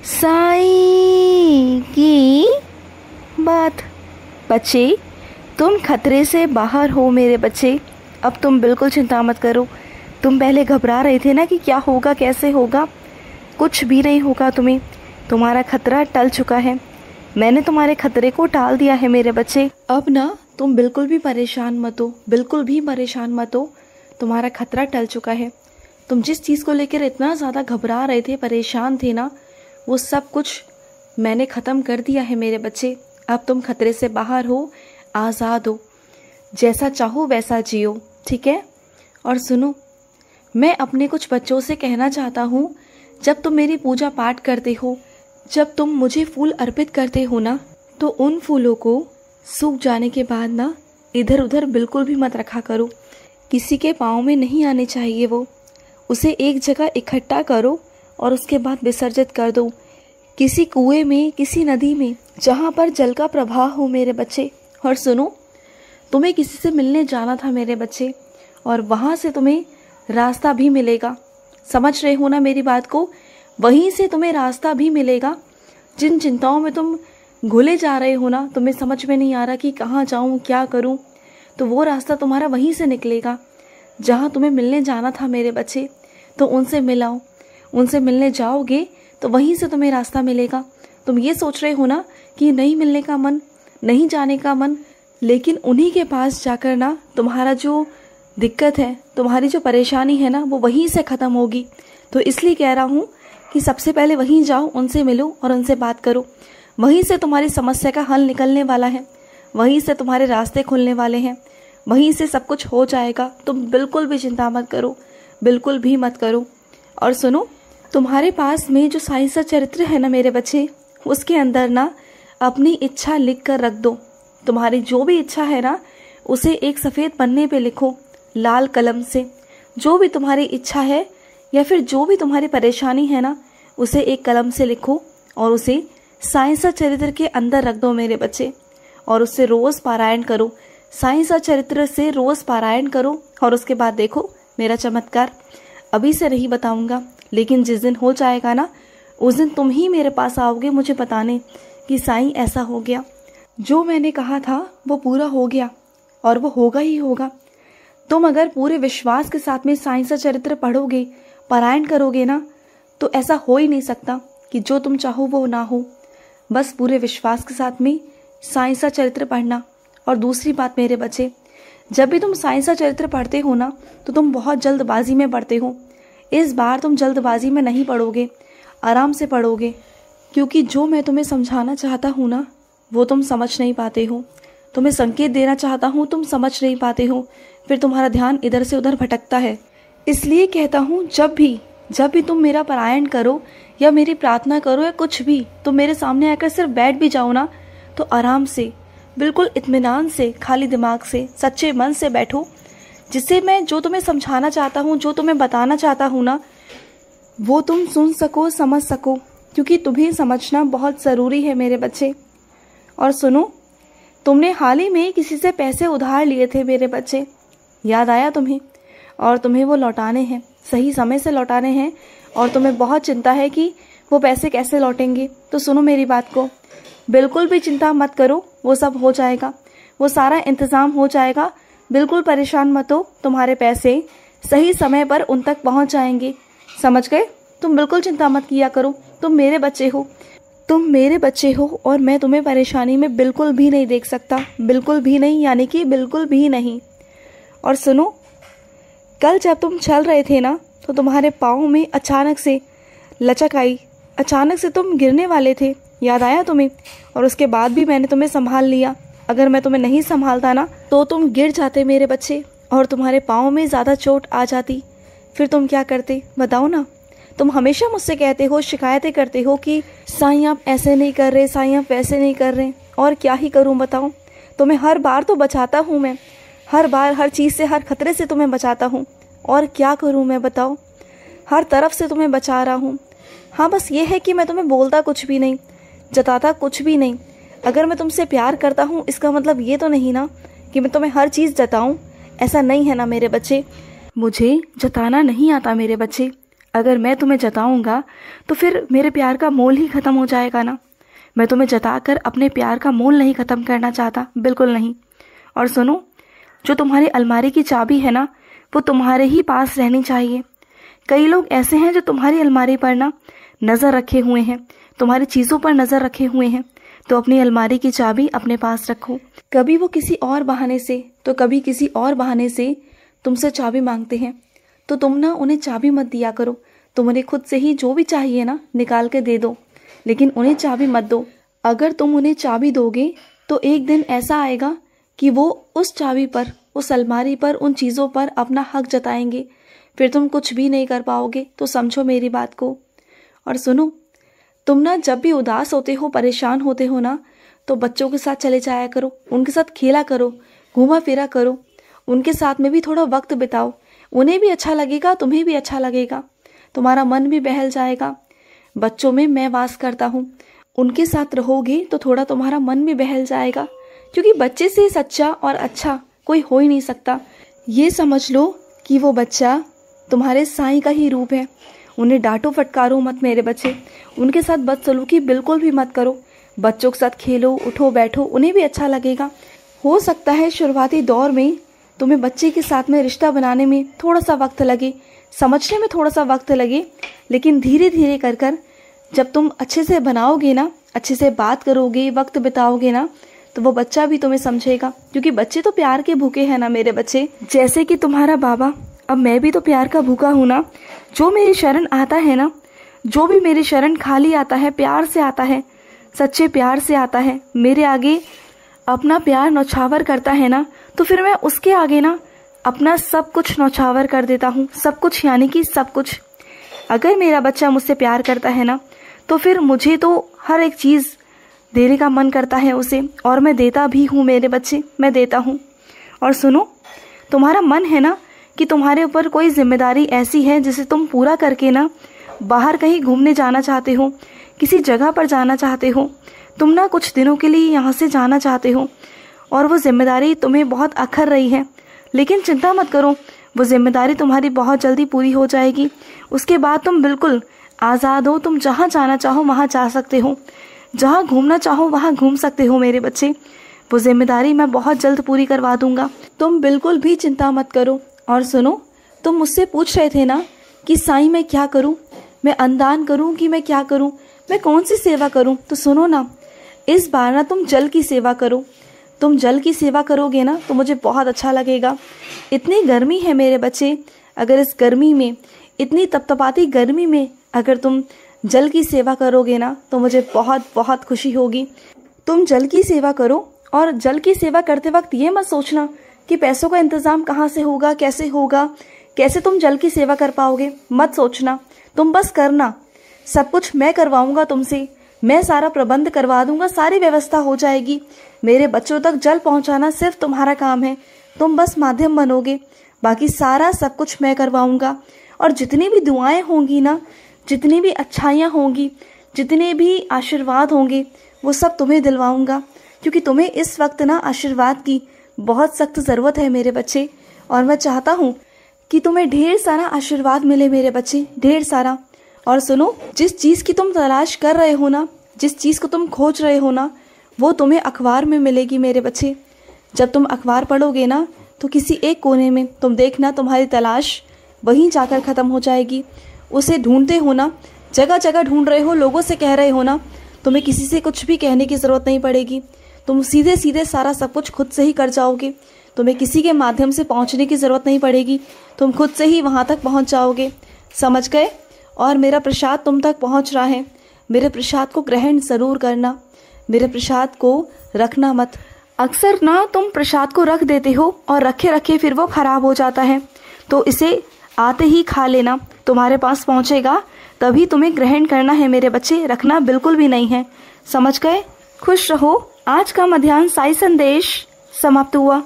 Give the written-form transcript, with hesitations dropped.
साईं की बात। बच्चे, तुम खतरे से बाहर हो मेरे बच्चे। अब तुम बिल्कुल चिंता मत करो। तुम पहले घबरा रहे थे ना कि क्या होगा, कैसे होगा। कुछ भी नहीं होगा तुम्हें। तुम्हारा खतरा टल चुका है। मैंने तुम्हारे खतरे को टाल दिया है मेरे बच्चे। अब ना तुम बिल्कुल भी परेशान मत हो, बिल्कुल भी परेशान मत हो। तुम्हारा खतरा टल चुका है। तुम जिस चीज़ को लेकर इतना ज़्यादा घबरा रहे थे, परेशान थे ना, वो सब कुछ मैंने ख़त्म कर दिया है मेरे बच्चे। अब तुम खतरे से बाहर हो, आज़ाद हो। जैसा चाहो वैसा जियो, ठीक है। और सुनो, मैं अपने कुछ बच्चों से कहना चाहता हूँ, जब तुम मेरी पूजा पाठ करते हो, जब तुम मुझे फूल अर्पित करते हो ना, तो उन फूलों को सूख जाने के बाद ना इधर उधर बिल्कुल भी मत रखा करो। किसी के पाँव में नहीं आने चाहिए वो। उसे एक जगह इकट्ठा करो और उसके बाद विसर्जित कर दो, किसी कुएं में, किसी नदी में, जहाँ पर जल का प्रवाह हो मेरे बच्चे। और सुनो, तुम्हें किसी से मिलने जाना था मेरे बच्चे, और वहाँ से तुम्हें रास्ता भी मिलेगा। समझ रहे हो ना मेरी बात को? वहीं से तुम्हें रास्ता भी मिलेगा। जिन चिंताओं में तुम घुले जा रहे हो ना, तुम्हें समझ में नहीं आ रहा कि कहाँ जाऊँ, क्या करूँ, तो वो रास्ता तुम्हारा वहीं से निकलेगा जहाँ तुम्हें मिलने जाना था मेरे बच्चे। तो उनसे मिलाओ। उनसे मिलने जाओगे तो वहीं से तुम्हें रास्ता मिलेगा। तुम ये सोच रहे हो ना कि नहीं मिलने का मन, नहीं जाने का मन, लेकिन उन्हीं के पास जाकर ना तुम्हारा जो दिक्कत है, तुम्हारी जो परेशानी है ना, वो वहीं से ख़त्म होगी। तो इसलिए कह रहा हूँ कि सबसे पहले वहीं जाओ, उनसे मिलो और उनसे बात करो। वहीं से तुम्हारी समस्या का हल निकलने वाला है, वहीं से तुम्हारे रास्ते खुलने वाले हैं, वहीं से सब कुछ हो जाएगा। तुम बिल्कुल भी चिंता मत करो, बिल्कुल भी मत करो। और सुनो, तुम्हारे पास में जो साईं सा चरित्र है ना मेरे बच्चे, उसके अंदर ना अपनी इच्छा लिख कर रख दो। तुम्हारी जो भी इच्छा है ना, उसे एक सफ़ेद पन्ने पे लिखो, लाल कलम से। जो भी तुम्हारी इच्छा है या फिर जो भी तुम्हारी परेशानी है ना, उसे एक कलम से लिखो और उसे साईं सा चरित्र के अंदर रख दो मेरे बच्चे। और उससे रोज़ पारायण करो। साईं सा चरित्र से रोज़ पारायण करो और उसके बाद देखो मेरा चमत्कार। अभी से नहीं बताऊंगा, लेकिन जिस दिन हो जाएगा ना, उस दिन तुम ही मेरे पास आओगे मुझे बताने कि साईं ऐसा हो गया। जो मैंने कहा था वो पूरा हो गया और वो होगा ही होगा। तुम अगर पूरे विश्वास के साथ में साईं सा चरित्र पढ़ोगे, पारायण करोगे ना, तो ऐसा हो ही नहीं सकता कि जो तुम चाहो वो ना हो। बस पूरे विश्वास के साथ में साईं सा चरित्र पढ़ना। और दूसरी बात मेरे बच्चे, जब भी तुम साईं सा चरित्र पढ़ते हो ना, तो तुम बहुत जल्दबाजी में पढ़ते हो। इस बार तुम जल्दबाजी में नहीं पढ़ोगे, आराम से पढ़ोगे, क्योंकि जो मैं तुम्हें समझाना चाहता हूँ ना, वो तुम समझ नहीं पाते हो। तुम्हें संकेत देना चाहता हूँ, तुम समझ नहीं पाते हो, फिर तुम्हारा ध्यान इधर से उधर भटकता है। इसलिए कहता हूँ, जब भी तुम मेरा पारायण करो या मेरी प्रार्थना करो या कुछ भी, तुम मेरे सामने आकर सिर्फ बैठ भी जाओ ना, तो आराम से, बिल्कुल इत्मीनान से, खाली दिमाग से, सच्चे मन से बैठो, जिससे मैं जो तुम्हें समझाना चाहता हूँ, जो तुम्हें बताना चाहता हूँ ना, वो तुम सुन सको, समझ सको, क्योंकि तुम्हें समझना बहुत ज़रूरी है मेरे बच्चे। और सुनो, तुमने हाल ही में किसी से पैसे उधार लिए थे मेरे बच्चे, याद आया तुम्हें? और तुम्हें वो लौटाने हैं, सही समय से लौटाने हैं, और तुम्हें बहुत चिंता है कि वो पैसे कैसे लौटेंगे। तो सुनो मेरी बात को, बिल्कुल भी चिंता मत करो, वो सब हो जाएगा, वो सारा इंतज़ाम हो जाएगा। बिल्कुल परेशान मत हो, तुम्हारे पैसे सही समय पर उन तक पहुंच जाएंगे। समझ गए? तुम बिल्कुल चिंता मत किया करो। तुम मेरे बच्चे हो, तुम मेरे बच्चे हो, और मैं तुम्हें परेशानी में बिल्कुल भी नहीं देख सकता, बिल्कुल भी नहीं, यानी कि बिल्कुल भी नहीं। और सुनो, कल जब तुम चल रहे थे ना, तो तुम्हारे पाँव में अचानक से लचक आई, अचानक से तुम गिरने वाले थे, याद आया तुम्हें? और उसके बाद भी मैंने तुम्हें संभाल लिया। अगर मैं तुम्हें नहीं संभालता ना, तो तुम गिर जाते मेरे बच्चे, और तुम्हारे पाँव में ज़्यादा चोट आ जाती। फिर तुम क्या करते, बताओ ना? तुम हमेशा मुझसे कहते हो, शिकायतें करते हो कि साईं आप ऐसे नहीं कर रहे, साईं आप वैसे नहीं कर रहे। और क्या ही करूं बताओ? तुम्हें हर बार तो बचाता हूं मैं, हर बार हर चीज़ से, हर खतरे से तुम्हें बचाता हूं। और क्या करूं मैं बताओ? हर तरफ से तुम्हें बचा रहा हूं। हाँ, बस ये है कि मैं तुम्हें बोलता कुछ भी नहीं, जताता कुछ भी नहीं। अगर मैं तुमसे प्यार करता हूँ, इसका मतलब ये तो नहीं ना कि मैं तुम्हें हर चीज़ जताऊँ। ऐसा नहीं है ना मेरे बच्चे। मुझे जताना नहीं आता मेरे बच्चे। अगर मैं तुम्हें जताऊंगा तो फिर मेरे प्यार का मोल ही ख़त्म हो जाएगा ना। मैं तुम्हें जताकर अपने प्यार का मोल नहीं ख़त्म करना चाहता, बिल्कुल नहीं। और सुनो, जो तुम्हारी अलमारी की चाबी है ना, वो तुम्हारे ही पास रहनी चाहिए। कई लोग ऐसे हैं जो तुम्हारी अलमारी पर ना नज़र रखे हुए हैं, तुम्हारी चीज़ों पर नज़र रखे हुए हैं। तो अपनी अलमारी की चाबी अपने पास रखो। कभी वो किसी और बहाने से तो कभी किसी और बहाने से तुमसे चाबी मांगते हैं, तो तुम ना उन्हें चाबी मत दिया करो। तुम उन्हें खुद से ही जो भी चाहिए ना निकाल के दे दो, लेकिन उन्हें चाबी मत दो। अगर तुम उन्हें चाबी दोगे तो एक दिन ऐसा आएगा कि वो उस चाबी पर, उस अलमारी पर, उन चीज़ों पर अपना हक जताएंगे। फिर तुम कुछ भी नहीं कर पाओगे। तो समझो मेरी बात को। और सुनो, तुम ना जब भी उदास होते हो, परेशान होते हो ना, तो बच्चों के साथ चले जाया करो, उनके साथ खेला करो, घूमा फिरा करो, उनके साथ में भी थोड़ा वक्त बिताओ। उन्हें भी अच्छा लगेगा, तुम्हें भी अच्छा लगेगा, तुम्हारा मन भी बहल जाएगा। बच्चों में मैं वास करता हूँ, उनके साथ रहोगे तो थोड़ा तुम्हारा मन भी बहल जाएगा, क्योंकि बच्चे से सच्चा और अच्छा कोई हो ही नहीं सकता। ये समझ लो कि वो बच्चा तुम्हारे साईं का ही रूप है। उन्हें डांटो फटकारो मत मेरे बच्चे, उनके साथ बदसलूकी बिल्कुल भी मत करो। बच्चों के साथ खेलो, उठो बैठो, उन्हें भी अच्छा लगेगा। हो सकता है शुरुआती दौर में तुम्हें बच्चे के साथ में रिश्ता बनाने में थोड़ा सा वक्त लगे, समझने में थोड़ा सा वक्त लगे, लेकिन धीरे धीरे कर कर जब तुम अच्छे से बनाओगे ना, अच्छे से बात करोगे, वक्त बिताओगे ना, तो वो बच्चा भी तुम्हें समझेगा। क्योंकि बच्चे तो प्यार के भूखे हैं ना मेरे बच्चे, जैसे कि तुम्हारा बाबा। अब मैं भी तो प्यार का भूखा हूँ ना। जो मेरी शरण आता है ना, जो भी मेरी शरण खाली आता है, प्यार से आता है, सच्चे प्यार से आता है, मेरे आगे अपना प्यार नौछावर करता है ना, तो फिर मैं उसके आगे ना अपना सब कुछ नौछावर कर देता हूँ। सब कुछ यानी कि सब कुछ। अगर मेरा बच्चा मुझसे प्यार करता है ना, तो फिर मुझे तो हर एक चीज़ देने का मन करता है उसे, और मैं देता भी हूँ मेरे बच्चे, मैं देता हूँ। और सुनो, तुम्हारा मन है ना कि तुम्हारे ऊपर कोई जिम्मेदारी ऐसी है जिसे तुम पूरा करके ना बाहर कहीं घूमने जाना चाहते हो, किसी जगह पर जाना चाहते हो, तुम ना कुछ दिनों के लिए यहाँ से जाना चाहते हो, और वो जिम्मेदारी तुम्हें बहुत अखर रही है। लेकिन चिंता मत करो, वो जिम्मेदारी तुम्हारी बहुत जल्दी पूरी हो जाएगी। उसके बाद तुम बिल्कुल आज़ाद हो, तुम जहाँ जाना चाहो वहाँ जा सकते हो, जहाँ घूमना चाहो वहाँ घूम सकते हो मेरे बच्चे। वो जिम्मेदारी मैं बहुत जल्द पूरी करवा दूंगा, तुम बिल्कुल भी चिंता मत करो। और सुनो, तुम मुझसे पूछ रहे थे ना कि साईं मैं क्या करूं, मैं अन्नदान करूं कि मैं क्या करूं, मैं कौन सी सेवा करूं। तो सुनो ना, इस बार ना तुम जल की सेवा करो। तुम जल की सेवा करोगे ना तो मुझे बहुत अच्छा लगेगा। इतनी गर्मी है मेरे बच्चे, अगर इस गर्मी में, इतनी तपतपाती गर्मी में अगर तुम जल की सेवा करोगे ना तो मुझे बहुत बहुत खुशी होगी। तुम जल की सेवा करो, और जल की सेवा करते वक्त ये मत सोचना कि पैसों का इंतजाम कहाँ से होगा, कैसे होगा, कैसे तुम जल की सेवा कर पाओगे, मत सोचना। तुम बस करना, सब कुछ मैं करवाऊंगा तुमसे, मैं सारा प्रबंध करवा दूंगा, सारी व्यवस्था हो जाएगी। मेरे बच्चों तक जल पहुंचाना सिर्फ तुम्हारा काम है, तुम बस माध्यम बनोगे, बाकी सारा सब कुछ मैं करवाऊंगा। और जितनी भी दुआएं होंगी ना, जितनी भी अच्छाइयाँ होंगी, जितने भी आशीर्वाद होंगे, वो सब तुम्हें दिलवाऊंगा, क्योंकि तुम्हें इस वक्त ना आशीर्वाद की बहुत सख्त ज़रूरत है मेरे बच्चे। और मैं चाहता हूँ कि तुम्हें ढेर सारा आशीर्वाद मिले मेरे बच्चे, ढेर सारा। और सुनो, जिस चीज़ की तुम तलाश कर रहे हो ना, जिस चीज़ को तुम खोज रहे हो ना, वो तुम्हें अखबार में मिलेगी मेरे बच्चे। जब तुम अखबार पढ़ोगे ना तो किसी एक कोने में तुम देखना तुम्हारी तलाश वहीं जाकर ख़त्म हो जाएगी। उसे ढूंढते हो ना, जगह जगह ढूंढ रहे हो, लोगों से कह रहे हो ना, तुम्हें किसी से कुछ भी कहने की ज़रूरत नहीं पड़ेगी। तुम सीधे सीधे सारा सब कुछ खुद से ही कर जाओगे। तुम्हें किसी के माध्यम से पहुंचने की ज़रूरत नहीं पड़ेगी, तुम खुद से ही वहां तक पहुंच जाओगे। समझ गए? और मेरा प्रसाद तुम तक पहुंच रहा है, मेरे प्रसाद को ग्रहण ज़रूर करना, मेरे प्रसाद को रखना मत। अक्सर ना तुम प्रसाद को रख देते हो और रखे रखे फिर वो ख़राब हो जाता है, तो इसे आते ही खा लेना, तुम्हारे पास पहुंचेगा तभी तुम्हें ग्रहण करना है मेरे बच्चे, रखना बिल्कुल भी नहीं है। समझ गए? खुश रहो। आज का मध्याह्न साई संदेश समाप्त हुआ।